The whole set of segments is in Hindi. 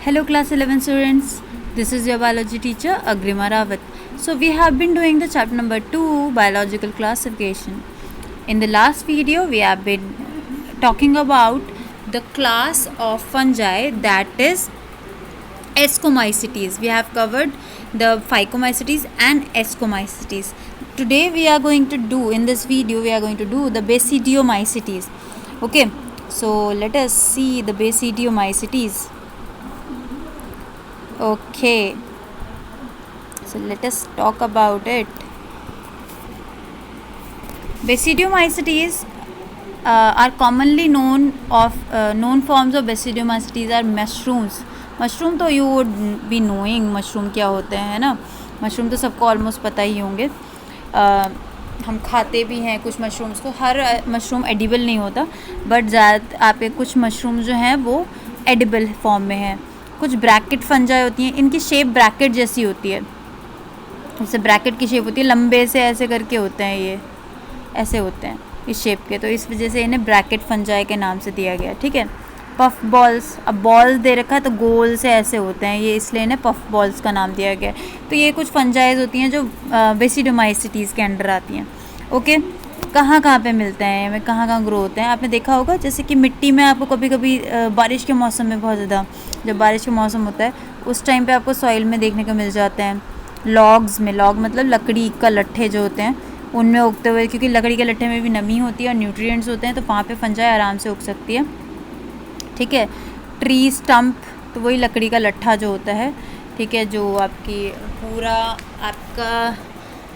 Hello class 11 students, this is your biology teacher Agrima Rawat. So we have been doing the chapter number 2 biological classification. In the last video we have been talking about the class of fungi that is Ascomycetes. We have covered the Phycomycetes and Ascomycetes. Today we are going to do, in this video we are going to do the Basidiomycetes. Okay, so let us see the Basidiomycetes. Okay, so let us talk about it. Basidiomycetes are commonly known forms of Basidiomycetes are mushrooms. Mushroom तो you would be knowing mushroom क्या होते हैं, है ना. मशरूम तो सबको ऑलमोस्ट पता ही होंगे. हम खाते भी हैं कुछ मशरूम्स को. हर मशरूम एडिबल नहीं होता, बट ज़्यादा आप कुछ मशरूम जो हैं वो एडिबल फॉर्म में हैं. कुछ ब्रैकेट फंजाई होती हैं, इनकी शेप ब्रैकेट जैसी होती है. जैसे ब्रैकेट की शेप होती है, लंबे से ऐसे करके होते हैं, ये ऐसे होते हैं इस शेप के, तो इस वजह से इन्हें ब्रैकेट फंजाई के नाम से दिया गया. ठीक है. पफ बॉल्स, अब बॉल्स दे रखा है तो गोल से ऐसे होते हैं ये, इसलिए इन्हें पफ बॉल्स का नाम दिया गया. तो ये कुछ फंजाइज होती हैं जो बेसिडोमाइसिटीज़ के अंडर आती हैं. ओके, कहाँ कहाँ पे मिलते हैं, में कहाँ ग्रो होते हैं आपने देखा होगा. जैसे कि मिट्टी में आपको कभी कभी बारिश के मौसम में बहुत ज़्यादा, जब बारिश का मौसम होता है उस टाइम पे आपको सॉइल में देखने को मिल जाते हैं. लॉग्स में, लॉग मतलब लकड़ी का लट्ठे जो होते हैं उनमें उगते हुए, क्योंकि लकड़ी के लट्ठे में भी नमी होती है और न्यूट्रिएंट्स होते हैं, तो वहाँ पे फंजाई आराम से उग सकती है. ठीक है. ट्री स्टम्प, तो वही लकड़ी का लट्ठा जो होता है, ठीक है, जो आपकी पूरा आपका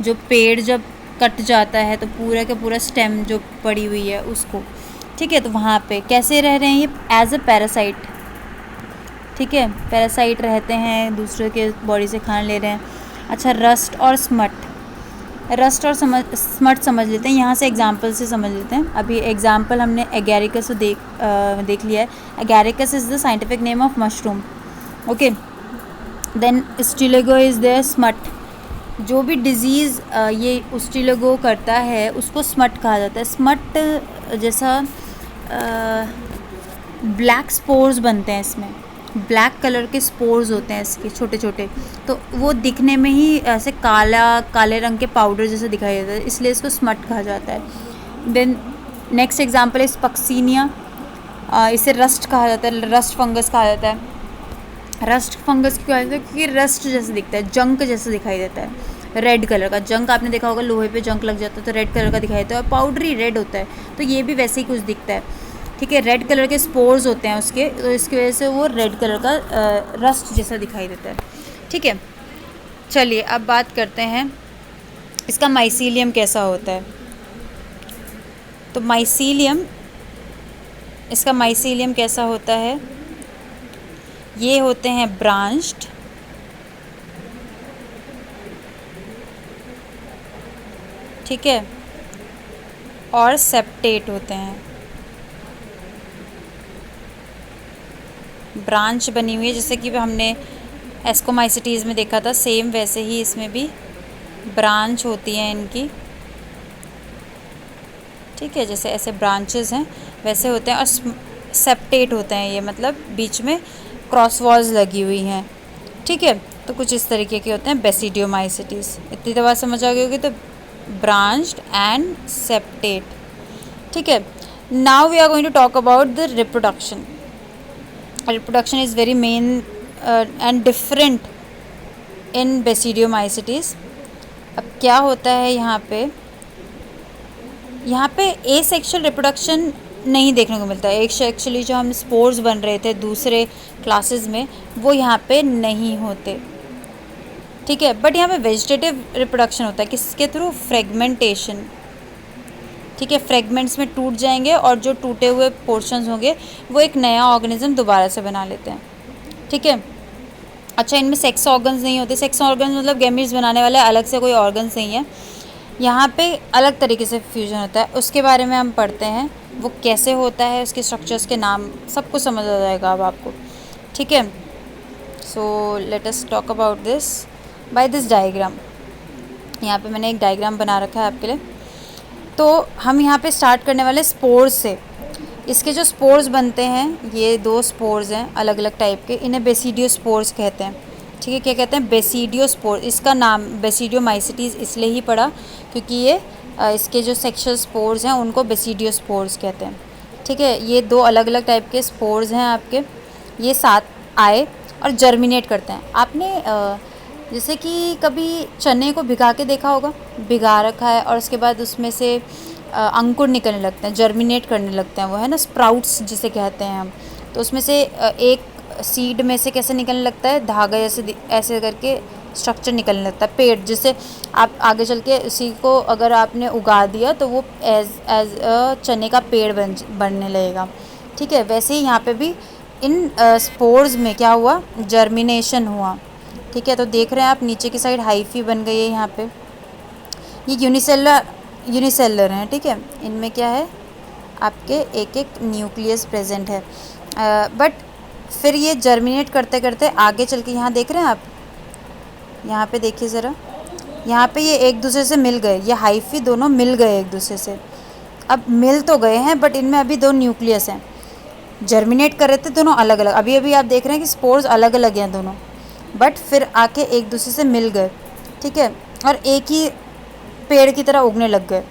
जो पेड़ जब कट जाता है तो पूरा का पूरा स्टेम जो पड़ी हुई है उसको. ठीक है. तो वहाँ पे कैसे रह रहे हैं ये, एज अ पैरासाइट. ठीक है, पैरासाइट रहते हैं, दूसरे के बॉडी से खाना ले रहे हैं. अच्छा, रस्ट और स्मट. रस्ट और स्मट समझ लेते हैं, यहाँ से एग्जाम्पल से समझ लेते हैं. अभी एग्जाम्पल हमने एगैरिकस से देख लिया है. Agaricus is the scientific name of mushroom. Okay, then ustilago is their smut. जो भी डिज़ीज़ ये स्टिलेगो करता है उसको स्मट कहा जाता है. स्मट जैसा ब्लैक स्पोर्स बनते हैं इसमें, ब्लैक कलर के स्पोर्स होते हैं इसके छोटे छोटे, तो वो दिखने में ही ऐसे काले रंग के पाउडर जैसे दिखाई देता है, इसलिए इसको स्मट कहा जाता है. देन नेक्स्ट एग्जांपल इस पक्सीनिया. इसे रस्ट कहा जाता है, रस्ट फंगस कहा जाता है. रस्ट फंगस क्यों कहते हैं, क्योंकि रस्ट जैसे दिखता है, जंक जैसे दिखाई देता है. रेड कलर का जंक आपने देखा होगा, लोहे पे जंक लग जाता है तो रेड कलर का दिखाई देता है, और पाउडरी रेड होता है, तो ये भी वैसे ही कुछ दिखता है. ठीक है. रेड कलर के स्पोर्स होते हैं उसके, तो इसकी वजह से वो रेड कलर का रस्ट जैसा दिखाई देता है. ठीक है. चलिए अब बात करते हैं इसका माइसीलियम कैसा होता है. तो इसका माइसीलियम कैसा होता है, ये होते हैं ब्रांच्ड. ठीक है. और सेप्टेट होते हैं. ब्रांच बनी हुई है, जैसे कि हमने एस्कोमाइसिटीज़ में देखा था, सेम वैसे ही इसमें भी ब्रांच होती हैं इनकी. ठीक है, जैसे ऐसे ब्रांचेस हैं वैसे होते हैं. और सेप्टेट होते हैं ये, मतलब बीच में क्रॉस वॉल्स लगी हुई हैं. ठीक है. तो कुछ इस तरीके के होते हैं बेसिडियोमाइसिटीज़. इतनी दफ़ा समझ आ गई होगी. तो ब्रांच्ड एंड सेप्टेट. ठीक है. Now we are going to talk about the reproduction. Reproduction is very main and different in Basidiomycetes. अब क्या होता है यहाँ पे एसेक्सुअल रिप्रोडक्शन नहीं देखने को मिलता है. एक्चुअली जो हम स्पोर्स बन रहे थे दूसरे क्लासेस में वो यहाँ पे नहीं होते. ठीक है. बट यहाँ पे वेजिटेटिव रिप्रोडक्शन होता है. किसके थ्रू, फ्रेगमेंटेशन. ठीक है. फ्रेगमेंट्स में टूट जाएंगे और जो टूटे हुए पोर्शंस होंगे वो एक नया ऑर्गेनिज्म दोबारा से बना लेते हैं. ठीक है. अच्छा, इनमें सेक्स ऑर्गन्स नहीं होते. सेक्स ऑर्गन्स मतलब गैमीट्स बनाने वाले अलग से कोई ऑर्गन्स नहीं है. यहाँ पे अलग तरीके से फ्यूजन होता है, उसके बारे में हम पढ़ते हैं. वो कैसे होता है, उसके स्ट्रक्चर्स के नाम सब कुछ समझ आ जाएगा अब आपको. ठीक है. So let us talk about this by this diagram. यहाँ पे मैंने एक डायग्राम बना रखा है आपके लिए. तो हम यहाँ पे स्टार्ट करने वाले स्पोर्स से. इसके जो स्पोर्स बनते हैं, ये 2 स्पोर्स हैं अलग अलग टाइप के, इन्हें बेसिडियो स्पोर्स कहते हैं। ठीक है, क्या कहते हैं? Basidio spore. इसका नाम बेसिडियोमाइसिटीज़ इसलिए ही पड़ा क्योंकि ये इसके जो सेक्शुअल स्पोर्स हैं उनको बेसिडियो स्पोर्स कहते हैं। ठीक है, ये 2 अलग अलग टाइप के स्पोर्स हैं आपके, ये साथ आए और जर्मिनेट करते हैं। आपने जैसे कि कभी चने को भिगा के देखा होगा, भिगा रखा है और उसके बाद उसमें से अंकुर निकलने लगते हैं, जर्मिनेट करने लगते हैं, वो है ना स्प्राउट्स जिसे कहते हैं हम। तो उसमें से एक सीड में से कैसे निकलने लगता है, धागा जैसे ऐसे करके स्ट्रक्चर निकलने लगता है, पेड़, जिससे आप आगे चल के उसी को अगर आपने उगा दिया तो वो एज चने का पेड़ बनने लगेगा। ठीक है, वैसे ही यहाँ पे भी इन स्पोर्स में क्या हुआ, जर्मिनेशन हुआ। ठीक है, तो देख रहे हैं आप नीचे की साइड हाइफी बन गई है यहाँ पे। ये यूनिसेलर हैं। ठीक है, इनमें क्या है, आपके एक एक न्यूक्लियस प्रेजेंट है। बट फिर ये जर्मिनेट करते करते आगे चल के यहाँ देख रहे हैं आप, यहाँ पे देखिए ज़रा, यहाँ पे ये एक दूसरे से मिल गए, ये हाइफी दोनों मिल गए एक दूसरे से। अब मिल तो गए हैं बट इनमें अभी 2 न्यूक्लियस हैं, जर्मिनेट कर रहे थे दोनों अलग अलग। अभी अभी आप देख रहे हैं कि स्पोर्स अलग अलग हैं दोनों, बट फिर आके एक दूसरे से मिल गए। ठीक है, और एक ही पेड़ की तरह उगने लग गए।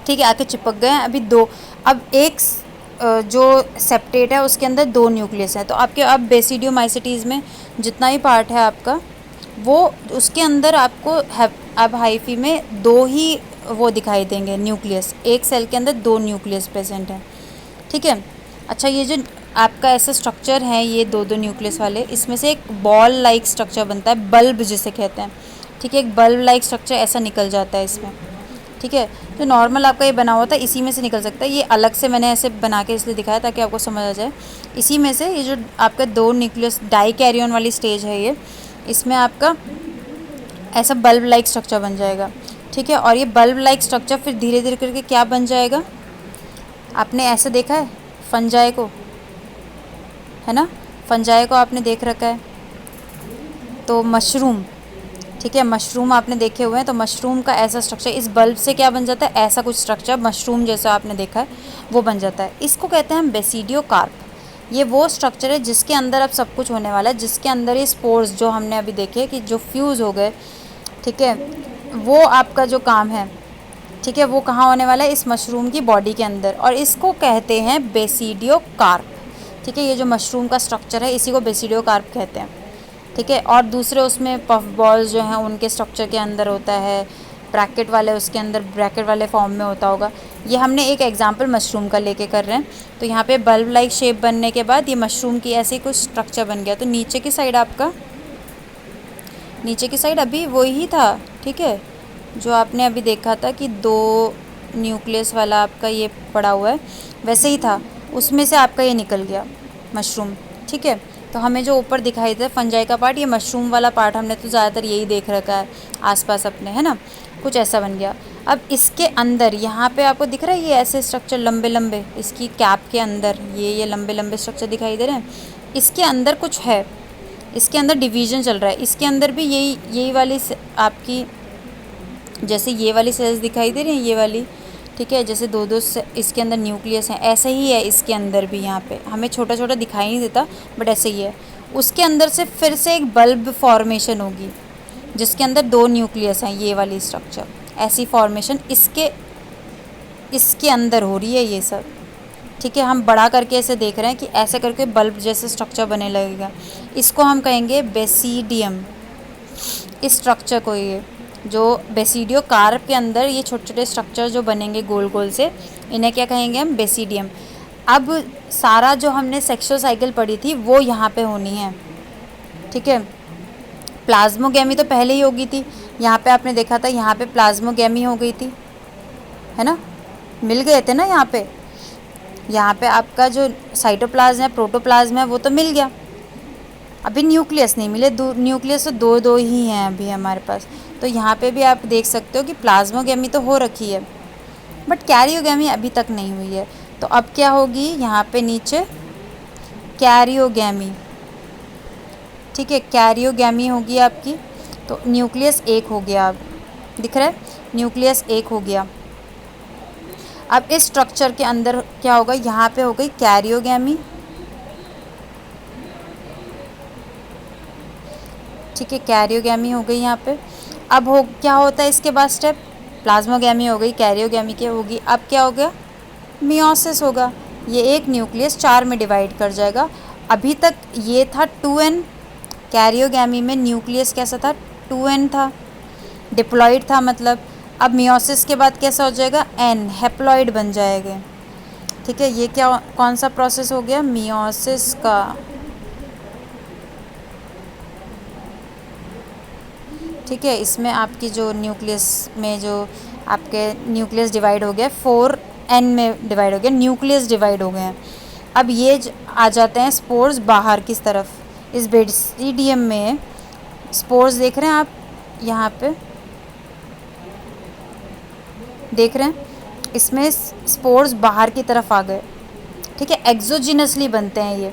ठीक है, आके चिपक गए हैं अभी 2। अब एक जो सेप्टेट है उसके अंदर 2 न्यूक्लियस हैं। तो आपके अब बेसिडियोमाइसिटीज़ में जितना भी पार्ट है आपका, वो उसके अंदर आपको अब हाइफी में 2 ही वो दिखाई देंगे न्यूक्लियस। एक सेल के अंदर 2 न्यूक्लियस प्रेजेंट हैं। ठीक है, अच्छा, ये जो आपका ऐसा स्ट्रक्चर है, ये 2 न्यूक्लियस वाले, इसमें से एक बॉल लाइक स्ट्रक्चर बनता है, बल्ब जिसे कहते हैं। ठीक है, एक बल्ब लाइक स्ट्रक्चर ऐसा निकल जाता है इसमें। ठीक है, तो नॉर्मल आपका ये बना हुआ था, इसी में से निकल सकता है। ये अलग से मैंने ऐसे बना के इसलिए दिखाया ताकि आपको समझ आ जाए। इसी में से ये जो आपका 2 न्यूक्लियस डाई कैरियन वाली स्टेज है, ये इसमें आपका ऐसा बल्ब लाइक स्ट्रक्चर बन जाएगा। ठीक है, और ये बल्ब लाइक स्ट्रक्चर फिर धीरे धीरे करके क्या बन जाएगा, आपने ऐसे देखा है फंजाई को, है ना, फंजाई को आपने देख रखा है। तो मशरूम, ठीक है, मशरूम आपने देखे हुए हैं। तो मशरूम का ऐसा स्ट्रक्चर इस बल्ब से क्या बन जाता है, ऐसा कुछ स्ट्रक्चर मशरूम जैसा आपने देखा है वो बन जाता है। इसको कहते हैं हम बेसिडियोकार्प। ये वो स्ट्रक्चर है जिसके अंदर अब सब कुछ होने वाला है, जिसके अंदर ये स्पोर्स जो हमने अभी देखे कि जो फ्यूज़ हो गए, ठीक है, वो आपका जो काम है, ठीक है, वो कहाँ होने वाला है, इस मशरूम की बॉडी के अंदर, और इसको कहते हैं बेसिडियोकार्प। ठीक है, ये जो मशरूम का स्ट्रक्चर है इसी को बेसिडियोकार्प कहते हैं। ठीक है, और दूसरे उसमें पफ बॉल्स जो हैं उनके स्ट्रक्चर के अंदर होता है, ब्रैकेट वाले उसके अंदर ब्रैकेट वाले फॉर्म में होता होगा। ये हमने एक एग्जांपल मशरूम का लेके कर रहे हैं। तो यहाँ पे बल्ब लाइक शेप बनने के बाद ये मशरूम की ऐसी कुछ स्ट्रक्चर बन गया। तो नीचे की साइड आपका, नीचे की साइड अभी वही था, ठीक है, जो आपने अभी देखा था कि 2 न्यूक्लियस वाला आपका ये पड़ा हुआ है, वैसे ही था, उसमें से आपका ये निकल गया मशरूम। ठीक है, तो हमें जो ऊपर दिखाई देता है फंजाई का पार्ट, ये मशरूम वाला पार्ट हमने तो ज़्यादातर यही देख रखा है आसपास अपने, है ना, कुछ ऐसा बन गया। अब इसके अंदर यहाँ पे आपको दिख रहा है ये ऐसे स्ट्रक्चर लंबे लंबे, इसकी कैप के अंदर ये लंबे लंबे स्ट्रक्चर दिखाई दे रहे हैं। इसके अंदर कुछ है, इसके अंदर डिवीज़न चल रहा है। इसके अंदर भी यही वाली आपकी, जैसे ये वाली सेल्स दिखाई दे रही हैं, ये वाली, ठीक है, जैसे 2-2 इसके अंदर न्यूक्लियस हैं, ऐसे ही है इसके अंदर भी। यहाँ पे हमें छोटा छोटा दिखाई नहीं देता बट ऐसे ही है। उसके अंदर से फिर से एक बल्ब फॉर्मेशन होगी जिसके अंदर 2 न्यूक्लियस हैं, ये वाली स्ट्रक्चर, ऐसी फॉर्मेशन इसके अंदर हो रही है ये सब। ठीक है, हम बड़ा करके ऐसे देख रहे हैं कि ऐसे करके बल्ब जैसे स्ट्रक्चर बने लगेगा। इसको हम कहेंगे बेसिडियम। इस स्ट्रक्चर को, ये जो बेसिडियोकार्प के अंदर ये छोटे छोटे स्ट्रक्चर जो बनेंगे गोल गोल से, इन्हें क्या कहेंगे हम, बेसिडियम। अब सारा जो हमने सेक्सुअल साइकिल पढ़ी थी वो यहाँ पे होनी है। ठीक है, प्लाज्मोगैमी तो पहले ही होगी थी, यहाँ पे आपने देखा था, यहाँ पे प्लाज्मोगैमी हो गई थी, है ना, मिल गए थे ना यहाँ पे। यहाँ पे आपका जो साइटोप्लाज्म है, प्रोटोप्लाज्म है, वो तो मिल गया। अभी न्यूक्लियस नहीं मिले, न्यूक्लियस तो 2 ही हैं अभी हमारे पास। तो यहाँ पे भी आप देख सकते हो कि प्लाज्मोगैमी तो हो रखी है बट कैरियोगैमी अभी तक नहीं हुई है। तो अब क्या होगी, यहाँ पे नीचे कैरियोगैमी। ठीक है, कैरियोगैमी होगी आपकी। तो न्यूक्लियस 1 हो गया, अब दिख रहा है, न्यूक्लियस 1 हो गया। अब इस स्ट्रक्चर के अंदर क्या होगा, यहाँ पे हो गई कैरियोगैमी, ठीक है, कैरियोगैमी हो गई यहाँ पे। अब हो क्या होता है इसके बाद स्टेप, प्लाज्मोगैमी हो गई, कैरियोगैमी क्या होगी, अब क्या हो गया, मियोसिस होगा। ये एक न्यूक्लियस 4 में डिवाइड कर जाएगा। अभी तक ये था 2n, कैरियोगैमी में न्यूक्लियस कैसा था, 2n था, डिप्लॉइड था मतलब। अब मियोसिस के बाद कैसा हो जाएगा, n, हेप्लॉइड बन जाएगा। ठीक है, ये क्या कौन सा प्रोसेस हो गया, मियोसिस का। ठीक है, इसमें आपकी जो न्यूक्लियस में जो आपके न्यूक्लियस डिवाइड हो गया 4n में डिवाइड हो गया, न्यूक्लियस डिवाइड हो गए हैं। अब ये आ जाते हैं स्पोर्स बाहर किस तरफ, इस बेसिडियम में स्पोर्स देख रहे हैं आप, यहाँ पे देख रहे हैं, इसमें स्पोर्स बाहर की तरफ आ गए। ठीक है, एक्सोजिनसली बनते हैं ये,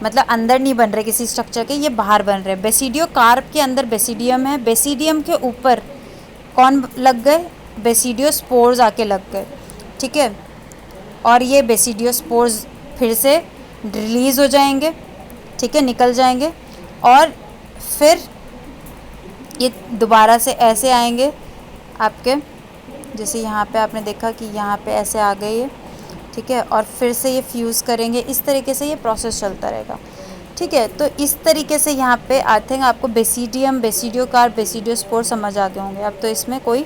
मतलब अंदर नहीं बन रहे किसी स्ट्रक्चर के, ये बाहर बन रहे हैं। बेसिडियो कार्प के अंदर बेसिडियम है, बेसिडियम के ऊपर कौन लग गए, बेसिडियो स्पोर्स आके लग गए। ठीक है, और ये बेसिडियो स्पोर्स फिर से रिलीज़ हो जाएंगे, ठीक है, निकल जाएंगे, और फिर ये दोबारा से ऐसे आएंगे आपके, जैसे यहाँ पे आपने देखा कि यहाँ पे ऐसे आ गए ये, ठीक है, और फिर से ये फ्यूज़ करेंगे, इस तरीके से ये प्रोसेस चलता रहेगा। ठीक है, तो इस तरीके से यहाँ पे आई थिंक आपको basidium, basidio carp, basidio spore समझ आ गए होंगे। अब तो इसमें कोई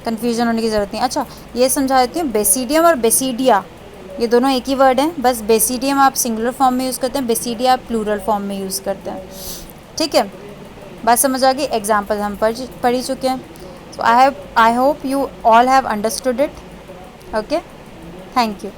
कन्फ्यूजन होने की ज़रूरत नहीं। अच्छा, ये समझा देती हूँ, बेसिडियम और बेसिडिया ये दोनों एक ही वर्ड हैं, बस बेसिडियम आप सिंगुलर फॉर्म में यूज़ करते हैं, बेसिडिया आप प्लूरल फॉर्म में यूज़ करते हैं। ठीक है, बात समझ आ गई, एग्जाम्पल हम पढ़ ही चुके हैं। So I hope you all have understood it. Okay, thank you.